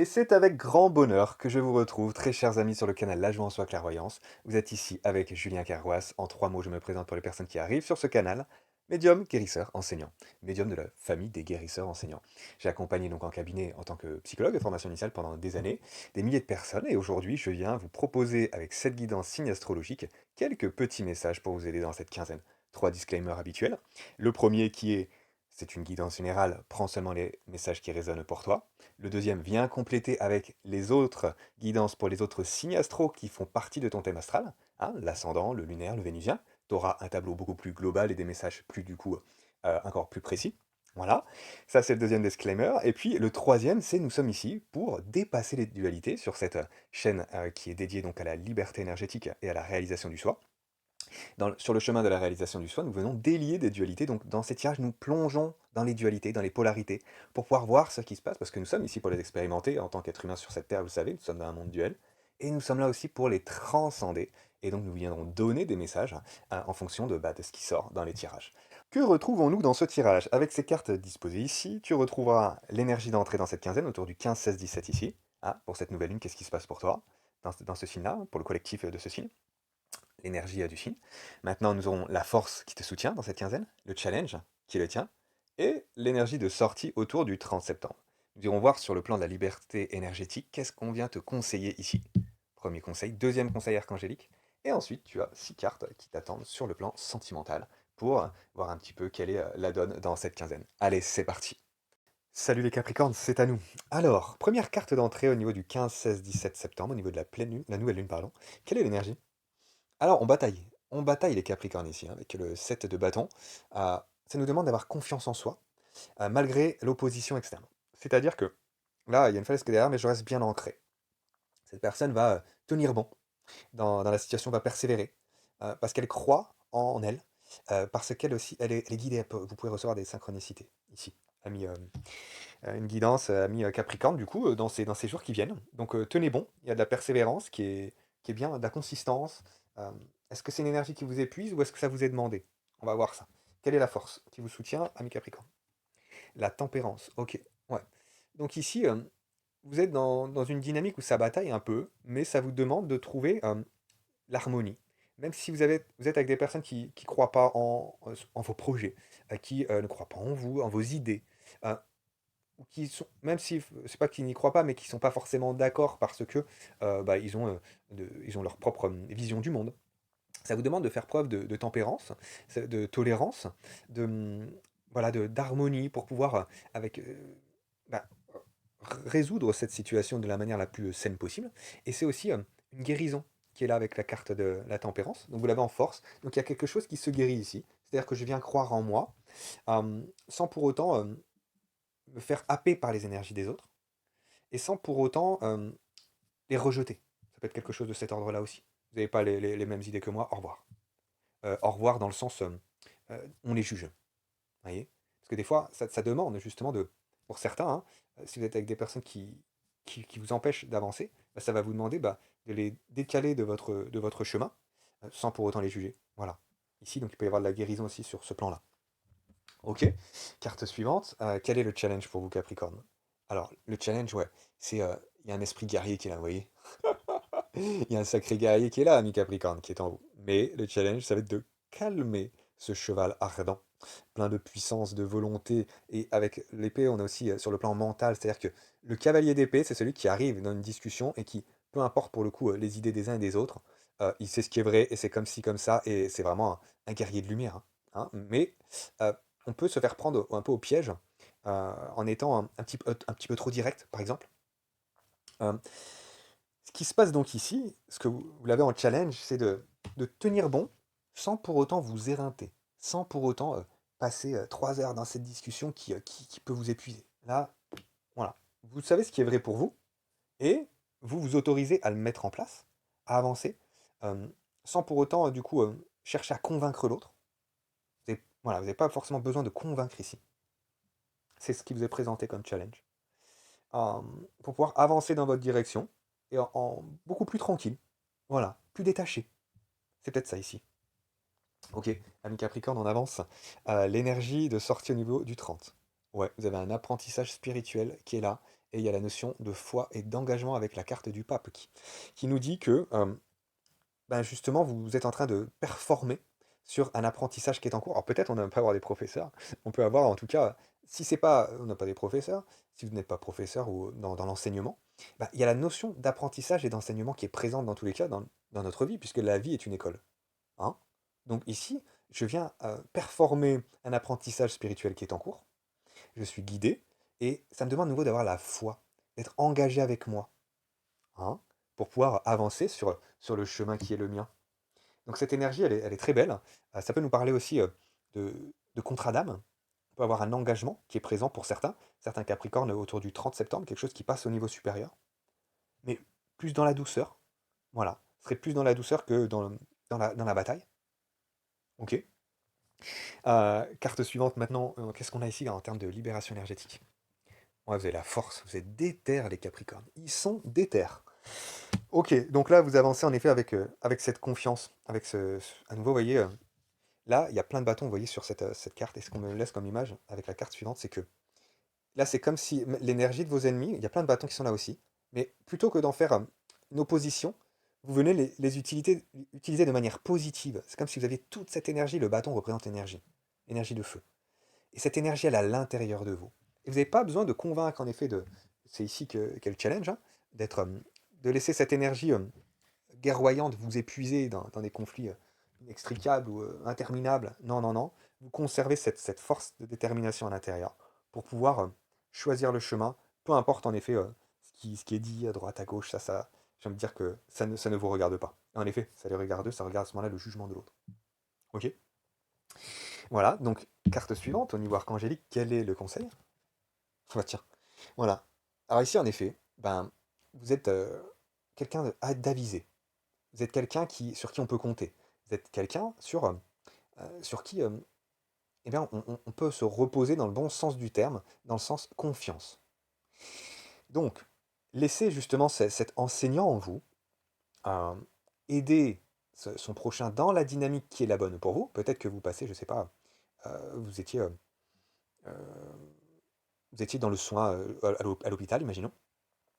Et c'est avec grand bonheur que je vous retrouve, très chers amis sur le canal La Joie en Soi Clairvoyance. Vous êtes ici avec Julien Carroisse. En 3 mots, je me présente pour les personnes qui arrivent sur ce canal. Médium, guérisseur, enseignant. Médium de la famille des guérisseurs enseignants. J'ai accompagné donc en cabinet en tant que psychologue de formation initiale pendant des années, des milliers de personnes, et aujourd'hui je viens vous proposer avec cette guidance signe astrologique quelques petits messages pour vous aider dans cette quinzaine. 3 disclaimers habituels. Le premier qui est, c'est une guidance générale, prends seulement les messages qui résonnent pour toi. Le deuxième vient compléter avec les autres guidances pour les autres signes astro qui font partie de ton thème astral, hein, l'ascendant, le lunaire, le vénusien. Tu auras un tableau beaucoup plus global et des messages plus du coup encore plus précis. Voilà, ça c'est le deuxième disclaimer. Et puis le troisième, c'est nous sommes ici pour dépasser les dualités sur cette chaîne qui est dédiée donc à la liberté énergétique et à la réalisation du soi. Sur le chemin de la réalisation du soi, nous venons délier des dualités. Donc, dans ces tirages, nous plongeons dans les dualités, dans les polarités, pour pouvoir voir ce qui se passe, parce que nous sommes ici pour les expérimenter en tant qu'être humain sur cette terre, vous le savez, nous sommes dans un monde duel, et nous sommes là aussi pour les transcender. Et donc, nous viendrons donner des messages en fonction de ce qui sort dans les tirages. Que retrouvons-nous dans ce tirage? Avec ces cartes disposées ici, tu retrouveras l'énergie d'entrée dans cette quinzaine, autour du 15, 16, 17 ici. Ah, pour cette nouvelle lune, qu'est-ce qui se passe pour toi dans ce signe-là, pour le collectif de ce signe? L'énergie du signe. Maintenant, nous aurons la force qui te soutient dans cette quinzaine, le challenge qui est le tien, et l'énergie de sortie autour du 30 septembre. Nous irons voir sur le plan de la liberté énergétique, qu'est-ce qu'on vient te conseiller ici. Premier conseil, deuxième conseil archangélique, et ensuite tu as 6 cartes qui t'attendent sur le plan sentimental pour voir un petit peu quelle est la donne dans cette quinzaine. Allez, c'est parti. Salut les Capricornes, c'est à nous. Alors, première carte d'entrée au niveau du 15, 16, 17 septembre, au niveau de la pleine lune, la nouvelle lune, pardon. Quelle est l'énergie? Alors, on bataille. On bataille les Capricornes ici, hein, avec le 7 de bâton. Ça nous demande d'avoir confiance en soi, malgré l'opposition externe. C'est-à-dire que là, il y a une falaise qui est derrière, mais je reste bien ancré. Cette personne va tenir bon dans la situation, va persévérer, parce qu'elle croit en elle, parce qu'elle aussi, elle est guidée. Vous pouvez recevoir des synchronicités ici. Ami, une guidance, ami Capricorne, du coup, dans ces jours qui viennent. Donc, tenez bon, il y a de la persévérance qui est bien, de la consistance. Euh, Est-ce que c'est une énergie qui vous épuise ou est-ce que ça vous est demandé? On va voir ça. Quelle est la force qui vous soutient, ami Capricorne? La tempérance, ok. Ouais. Donc ici, vous êtes dans une dynamique où ça bataille un peu, mais ça vous demande de trouver l'harmonie. Même si vous êtes avec des personnes qui ne croient pas en vos projets, qui ne croient pas en vous, en vos idées, euh, ou qui sont, même si c'est pas qu'ils n'y croient pas, mais qui sont pas forcément d'accord parce que ils ont leur propre vision du monde. Ça vous demande de faire preuve de tempérance, de tolérance, de voilà, d'harmonie pour pouvoir avec bah, résoudre cette situation de la manière la plus saine possible. Et c'est aussi une guérison qui est là avec la carte de la tempérance. Donc vous l'avez en force. Donc il y a quelque chose qui se guérit ici. C'est-à-dire que je viens croire en moi, sans pour autant me faire happer par les énergies des autres et sans pour autant les rejeter. Ça peut être quelque chose de cet ordre-là aussi. Vous n'avez pas les mêmes idées que moi, au revoir. Au revoir dans le sens, on les juge. Vous voyez? Parce que des fois, ça demande justement de, pour certains, hein, si vous êtes avec des personnes qui vous empêchent d'avancer, bah, ça va vous demander de les décaler de votre chemin, sans pour autant les juger. Voilà. Ici, donc il peut y avoir de la guérison aussi sur ce plan-là. Ok. Carte suivante. Quel est le challenge pour vous, Capricorne? Alors, le challenge, ouais, c'est il y a un esprit guerrier qui est là, vous voyez? Il y a un sacré guerrier qui est là, ami Capricorne, qui est en vous. Mais le challenge, ça va être de calmer ce cheval ardent, plein de puissance, de volonté. Et avec l'épée, on est aussi sur le plan mental, c'est-à-dire que le cavalier d'épée, c'est celui qui arrive dans une discussion et qui, peu importe pour le coup les idées des uns et des autres, il sait ce qui est vrai et c'est comme ci, comme ça, et c'est vraiment un guerrier de lumière, Mais euh, on peut se faire prendre un peu au piège en étant un petit peu trop direct, par exemple. Euh, Ce qui se passe donc ici, ce que vous l'avez en challenge, c'est de tenir bon sans pour autant vous éreinter, sans pour autant passer 3 heures dans cette discussion qui peut vous épuiser. Là, voilà. Vous savez ce qui est vrai pour vous et vous vous autorisez à le mettre en place, à avancer, euh, sans pour autant, du coup, chercher à convaincre l'autre. Voilà, vous n'avez pas forcément besoin de convaincre ici. C'est ce qui vous est présenté comme challenge. euh, pour pouvoir avancer dans votre direction et en beaucoup plus tranquille. Voilà, plus détaché. C'est peut-être ça ici. Ok, ami Capricorne, on avance. L'énergie de sortie au niveau du 30. Ouais, vous avez un apprentissage spirituel qui est là Et il y a la notion de foi et d'engagement avec la carte du pape qui nous dit que ben justement, vous êtes en train de performer sur un apprentissage qui est en cours. Alors peut-être on n'a pas avoir des professeurs, on peut avoir en tout cas, si c'est pas, on n'a pas des professeurs, si vous n'êtes pas professeur ou dans l'enseignement, bah, il y a la notion d'apprentissage et d'enseignement qui est présente dans tous les cas dans notre vie, puisque la vie est une école. Hein. Donc ici, je viens performer un apprentissage spirituel qui est en cours, je suis guidé, et ça me demande de nouveau d'avoir la foi, d'être engagé avec moi, hein, pour pouvoir avancer sur le chemin qui est le mien. Donc cette énergie, elle est très belle. Ça peut nous parler aussi de, de contrat d'âme. On peut avoir un engagement qui est présent pour certains Capricornes autour du 30 septembre, quelque chose qui passe au niveau supérieur, mais plus dans la douceur. Voilà, ce serait plus dans la douceur que dans la bataille. Ok. Carte suivante maintenant, qu'est-ce qu'on a ici en termes de libération énergétique? Ouais, vous avez la force, vous êtes déter les Capricornes. Ils sont déter. Ok, donc là vous avancez en effet avec cette confiance, avec à nouveau, vous voyez, là, il y a plein de bâtons, vous voyez, sur cette carte. Et ce qu'on me laisse comme image avec la carte suivante, c'est que là, c'est comme si l'énergie de vos ennemis, il y a plein de bâtons qui sont là aussi, mais plutôt que d'en faire une opposition, vous venez les utiliser de manière positive. C'est comme si vous aviez toute cette énergie, le bâton représente l'énergie, énergie de feu. Et cette énergie, elle est à l'intérieur de vous. Et vous n'avez pas besoin de convaincre, en effet, c'est ici qu'est le challenge, hein, de laisser cette énergie guerroyante vous épuiser dans des conflits inextricables ou interminables. Non, non, non. Vous conservez cette force de détermination à l'intérieur pour pouvoir choisir le chemin, peu importe en effet ce qui est dit à droite, à gauche, j'ai envie de dire que ça ne vous regarde pas. En effet, ça les regarde, ça regarde à ce moment-là le jugement de l'autre. Ok. Voilà, donc carte suivante, au niveau archangélique, quel est le conseil? Ah, tiens, voilà. Alors ici, en effet, ben, vous êtes quelqu'un d'avisé. Vous êtes quelqu'un sur qui on peut compter. Vous êtes quelqu'un sur qui eh bien, on peut se reposer dans le bon sens du terme, dans le sens confiance. Donc, laissez justement cet enseignant en vous euh, aider son prochain dans la dynamique qui est la bonne pour vous. Peut-être que vous passez, je ne sais pas, euh, vous étiez dans le soin à l'hôpital, imaginons,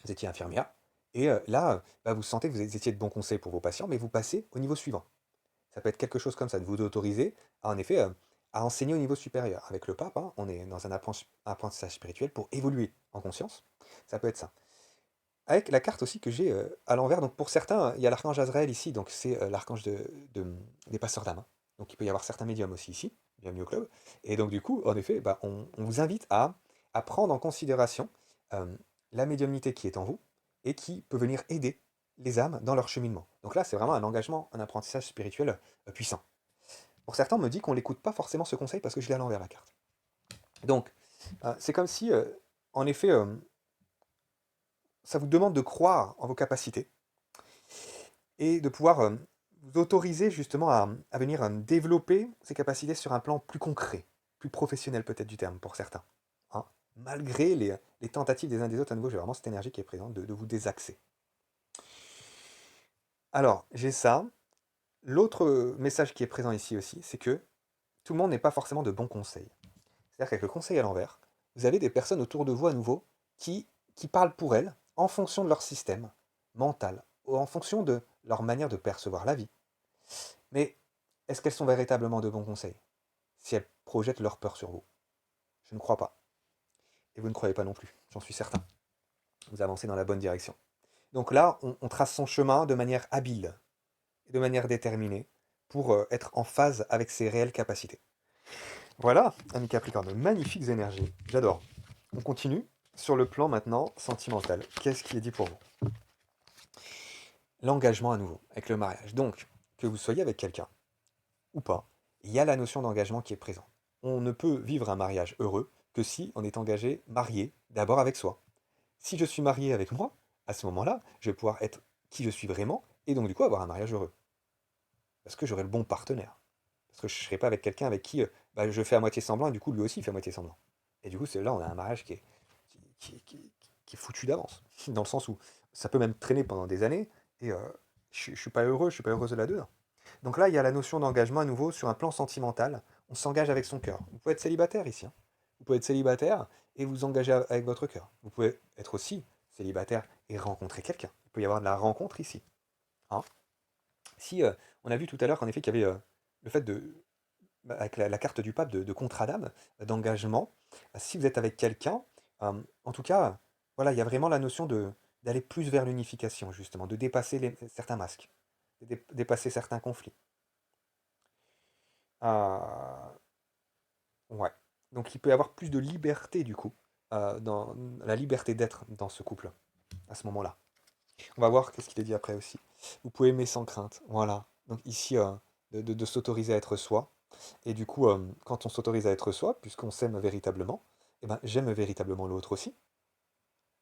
vous étiez infirmière, et là, bah, vous sentez que vous étiez de bons conseils pour vos patients, mais vous passez au niveau suivant. Ça peut être quelque chose comme ça, de vous autoriser à, en effet, à enseigner au niveau supérieur. Avec le pape, hein, on est dans un apprentissage spirituel pour évoluer en conscience. Ça peut être ça. Avec la carte aussi que j'ai à l'envers, donc pour certains, il y a l'archange Azraël ici, donc c'est l'archange des passeurs d'âme. Hein. Donc il peut y avoir certains médiums aussi ici, bienvenue au club. Et donc du coup, en effet, bah, on vous invite à prendre en considération euh, la médiumnité qui est en vous et qui peut venir aider les âmes dans leur cheminement. Donc là, c'est vraiment un engagement, un apprentissage spirituel puissant. Pour certains, on me dit qu'on n'écoute pas forcément ce conseil parce que je l'ai à l'envers la carte. Donc, c'est comme si, en effet, ça vous demande de croire en vos capacités et de pouvoir vous autoriser justement à venir développer ces capacités sur un plan plus concret, plus professionnel peut-être du terme pour certains. Hein. Malgré les tentatives des uns des autres, à nouveau, j'ai vraiment cette énergie qui est présente de vous désaxer. Alors, j'ai ça. L'autre message qui est présent ici aussi, c'est que tout le monde n'est pas forcément de bons conseils. C'est-à-dire qu'avec le conseil à l'envers, vous avez des personnes autour de vous à nouveau qui parlent pour elles en fonction de leur système mental, ou en fonction de leur manière de percevoir la vie. Mais est-ce qu'elles sont véritablement de bons conseils si elles projettent leur peur sur vous? Je ne crois pas. Et vous ne croyez pas non plus, j'en suis certain. Vous avancez dans la bonne direction. Donc là, on trace son chemin de manière habile et de manière déterminée pour être en phase avec ses réelles capacités. Voilà, ami Capricorne, magnifiques énergies, j'adore. On continue sur le plan maintenant sentimental. Qu'est-ce qui est dit pour vous? L'engagement à nouveau, avec le mariage. Donc, que vous soyez avec quelqu'un ou pas, il y a la notion d'engagement qui est présente. On ne peut vivre un mariage heureux que si on est engagé, marié, d'abord avec soi. Si je suis marié avec moi, à ce moment-là, je vais pouvoir être qui je suis vraiment et donc du coup avoir un mariage heureux. Parce que j'aurai le bon partenaire. Parce que je ne serai pas avec quelqu'un avec qui bah, je fais à moitié semblant et du coup lui aussi fait à moitié semblant. Et du coup, c'est là on a un mariage qui est foutu d'avance. Dans le sens où ça peut même traîner pendant des années et je ne suis pas heureux, je suis pas heureuse de là-dedans. Donc là, il y a la notion d'engagement à nouveau sur un plan sentimental. On s'engage avec son cœur. Vous pouvez être célibataire ici. Hein. Vous pouvez être célibataire et vous engager avec votre cœur. Vous pouvez être aussi célibataire et rencontrer quelqu'un. Il peut y avoir de la rencontre ici. Hein. Si on a vu tout à l'heure qu'en effet qu'il y avait le fait de, avec la carte du pape de contrat d'âme, d'engagement, si vous êtes avec quelqu'un, en tout cas, voilà, il y a vraiment la notion d'aller plus vers l'unification, justement, de dépasser certains masques, de dépasser certains conflits. Euh, ouais. Donc il peut y avoir plus de liberté, du coup, dans la liberté d'être dans ce couple, à ce moment-là. On va voir qu'est-ce qu'il est dit après aussi. Vous pouvez aimer sans crainte. Voilà. Donc ici, de s'autoriser à être soi. Et du coup, quand on s'autorise à être soi, puisqu'on s'aime véritablement, eh ben, j'aime véritablement l'autre aussi.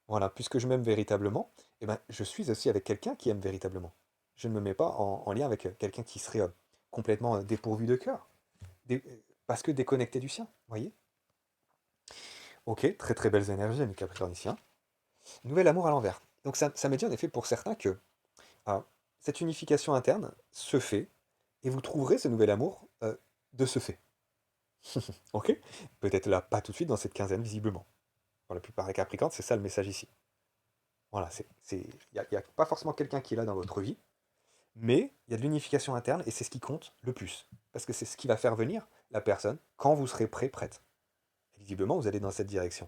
Voilà, puisque je m'aime véritablement, eh ben, je suis aussi avec quelqu'un qui aime véritablement. Je ne me mets pas en lien avec quelqu'un qui serait complètement dépourvu de cœur. Parce que déconnecté du sien, voyez. Ok, très très belles énergies, amis capricorniciens. Nouvel amour à l'envers. Donc ça me dit en effet pour certains que cette unification interne se fait, et vous trouverez ce nouvel amour de ce fait. Ok. Peut-être là, pas tout de suite dans cette quinzaine, visiblement. Pour la plupart des Capricornes, c'est ça le message ici. Voilà, il n'y a pas forcément quelqu'un qui est là dans votre vie, mais il y a de l'unification interne, et c'est ce qui compte le plus. Parce que c'est ce qui va faire venir la personne quand vous serez prêt, prête. Et visiblement, vous allez dans cette direction.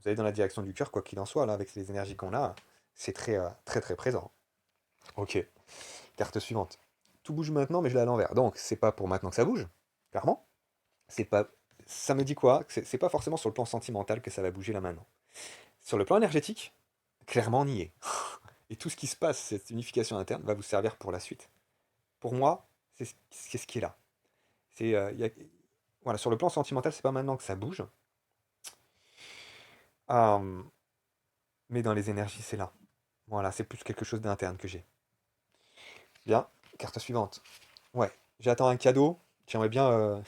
Vous allez dans la direction du cœur, quoi qu'il en soit, là, avec les énergies qu'on a, c'est très, très, très présent. Ok. Carte suivante. Tout bouge maintenant, mais je l'ai à l'envers. Donc, c'est pas pour maintenant que ça bouge, clairement. C'est pas. Ça me dit quoi? C'est pas forcément sur le plan sentimental que ça va bouger là maintenant. Sur le plan énergétique, clairement on y est. Et tout ce qui se passe, cette unification interne, va vous servir pour la suite. Pour moi, c'est ce qui est là. C'est, voilà, sur le plan sentimental, c'est pas maintenant que ça bouge. Euh, mais dans les énergies, c'est là. Voilà, c'est plus quelque chose d'interne que j'ai. Bien, carte suivante. Ouais, j'attends un cadeau. J'aimerais bien,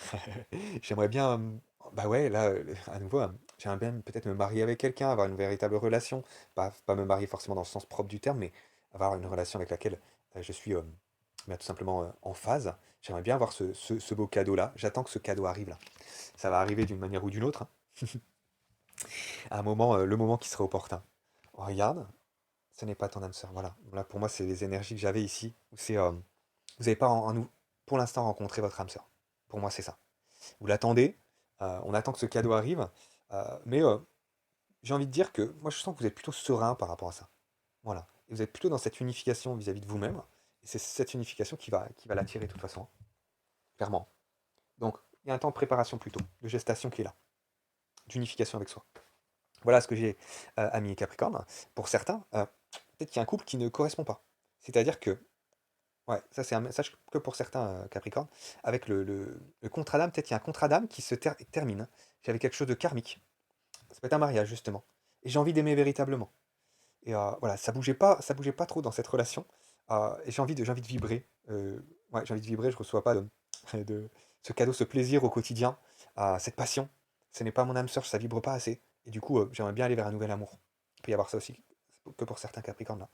j'aimerais bien, bah ouais, là, à nouveau, j'aimerais bien peut-être me marier avec quelqu'un, avoir une véritable relation. Pas me marier forcément dans le sens propre du terme, mais avoir une relation avec laquelle je suis bah, tout simplement en phase. J'aimerais bien avoir ce beau cadeau-là. J'attends que ce cadeau arrive là. Ça va arriver d'une manière ou d'une autre, hein, à un moment, le moment qui sera opportun. Oh, regarde, ce n'est pas ton âme sœur. Voilà. Là, pour moi, c'est les énergies que j'avais ici. Où c'est, vous n'avez pas pour l'instant rencontré votre âme sœur. Pour moi, c'est ça. Vous l'attendez, on attend que ce cadeau arrive, mais j'ai envie de dire que moi je sens que vous êtes plutôt serein par rapport à ça. Voilà. Et vous êtes plutôt dans cette unification vis-à-vis de vous-même, et c'est cette unification qui va l'attirer de toute façon, clairement. Donc il y a un temps de préparation plutôt, de gestation qui est là, d'unification avec soi. Voilà ce que j'ai, amis et Capricorne. Pour certains, peut-être qu'il y a un couple qui ne correspond pas. C'est-à-dire que, ouais, ça c'est un message que pour certains Capricornes, avec le contrat d'âme, peut-être qu'il y a un contrat d'âme qui se termine. J'avais quelque chose de karmique. Ça peut être un mariage, justement. Et j'ai envie d'aimer véritablement. Et voilà, ça bougeait pas trop dans cette relation. Et j'ai envie de vibrer. Ouais, j'ai envie de vibrer, je reçois pas de ce cadeau, ce plaisir au quotidien, cette passion. Ce n'est pas mon âme sœur, ça vibre pas assez. Et du coup, j'aimerais bien aller vers un nouvel amour. Il peut y avoir ça aussi, que pour certains Capricornes là.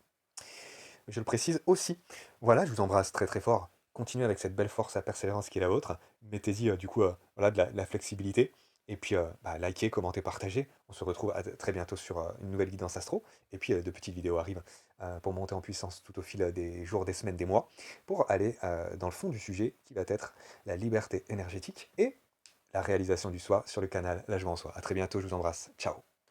Je le précise aussi. Voilà, je vous embrasse très très fort. Continuez avec cette belle force à persévérance qui est la vôtre. Mettez-y du coup voilà, de la flexibilité. Et puis bah, likez, commentez, partagez. On se retrouve très bientôt sur une nouvelle guidance astro. Et puis de petites vidéos arrivent pour monter en puissance tout au fil des jours, des semaines, des mois, pour aller dans le fond du sujet qui va être la liberté énergétique et la réalisation du soi sur le canal La Joie en Soi. A très bientôt, je vous embrasse. Ciao.